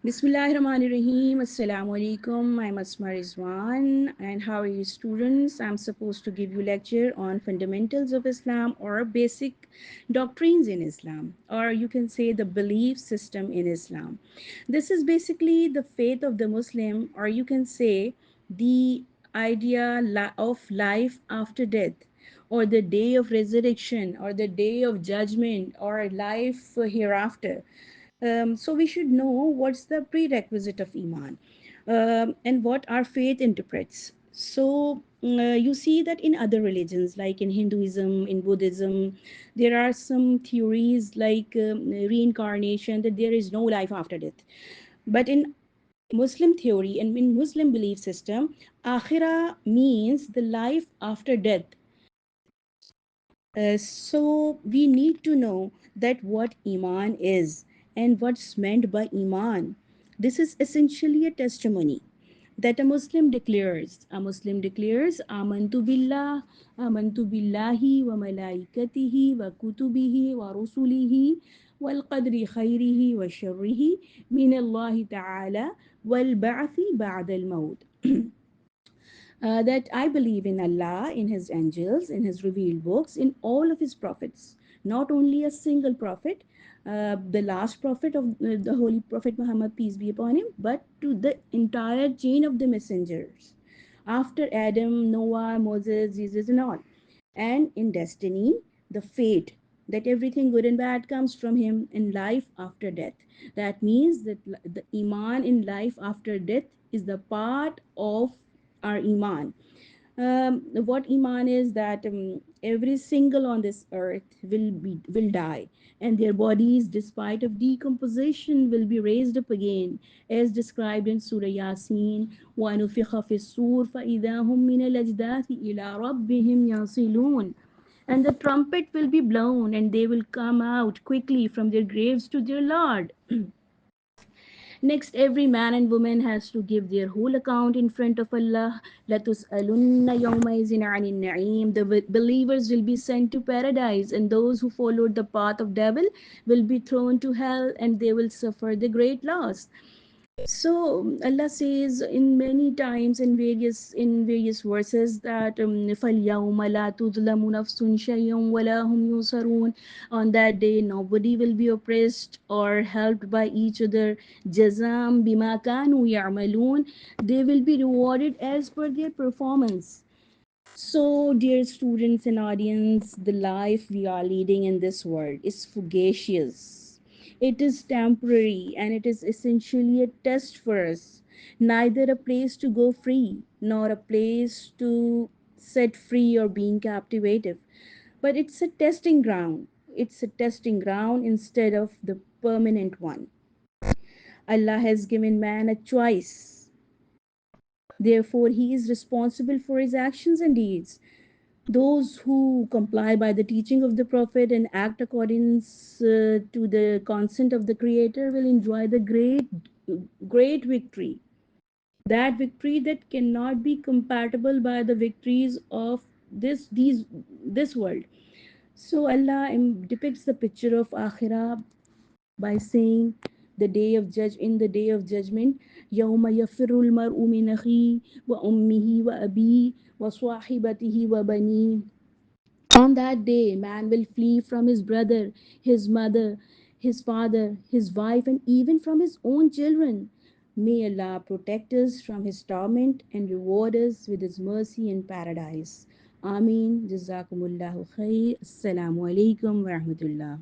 Bismillahirrahmanirrahim. Assalamu alaikum. I'm Asma Rizwan. And how are you, students? I'm supposed to give you lecture on fundamentals of Islam or basic doctrines in Islam, or you can say the belief system in Islam. This is basically the faith of the Muslim, or you can say the idea of life after death, or the day of resurrection, or the day of judgment, or life hereafter. So we should know what's the prerequisite of Iman, and what our faith interprets. So you see that in other religions, like in Hinduism, in Buddhism, there are some theories like reincarnation, that there is no life after death. But in Muslim theory and in Muslim belief system, akhirah means the life after death. So we need to know that what Iman is and what's meant by Iman. This is essentially a testimony that a Muslim declares. A Muslim declares, amantu billahi wa malaikatihi wa kutubihi wa rusulihi wal qadri khairihi wa sharrihi min Allah ta'ala wal ba'thi ba'da al-maut. That I believe in Allah, in His angels, in His revealed books, in all of His prophets, not only a single prophet, the last prophet of the Holy Prophet Muhammad, peace be upon him, but to the entire chain of the messengers after Adam, Noah, Moses, Jesus, and all. And in destiny, the fate that everything good and bad comes from Him in life after death. That means that the Iman in life after death is the part of our Iman. What Iman is that every single on this earth will die, and their bodies, despite of decomposition, will be raised up again, as described in Surah Yasin. وَنُفِخَ فِي الصُّورِ فَإِذَا هُم مِّنَ الْأَجْدَاثِ إِلَىٰ رَبِّهِمْ يَنسِلُونَ. And the trumpet will be blown, and they will come out quickly from their graves to their Lord. Next, every man and woman has to give their whole account in front of Allah. لَتُسْأَلُنَّ يَوْمَئِذٍ عَنِ النَّعِيمِ. The believers will be sent to paradise, and those who followed the path of devil will be thrown to hell, and they will suffer the great loss. So Allah says in many times in various verses that فَالْيَوْمَ لَا تُظْلَمُ نَفْسٌ شَيْئًا وَلَا هُمْ يُنصَرُونَ. On that day, nobody will be oppressed or helped by each other. جَزَاءً بِمَا كَانُوا يَعْمَلُونَ. They will be rewarded as per their performance. So, dear students and audience, the life we are leading in this world is fugacious. It is temporary, and it is essentially a test for us. Neither a place to go free nor a place to set free or being captivative. But it's a testing ground. It's a testing ground instead of the permanent one. Allah has given man a choice. Therefore, he is responsible for his actions and deeds. Those who comply by the teaching of the prophet and act according to the consent of the creator will enjoy the great victory, that victory that cannot be compatible by the victories of this world. So Allah depicts the picture of akhirah by saying the day of judgment, يوم يفر المرء من أخيه وأمه وأبيه وصاحبته وبنيه. On that day, man will flee from his brother, his mother, his father, his wife, and even from his own children. May Allah protect us from his torment and reward us with his mercy in paradise. Ameen. Jazakumullahu khair. Assalamu alaikum wa rahmatullah.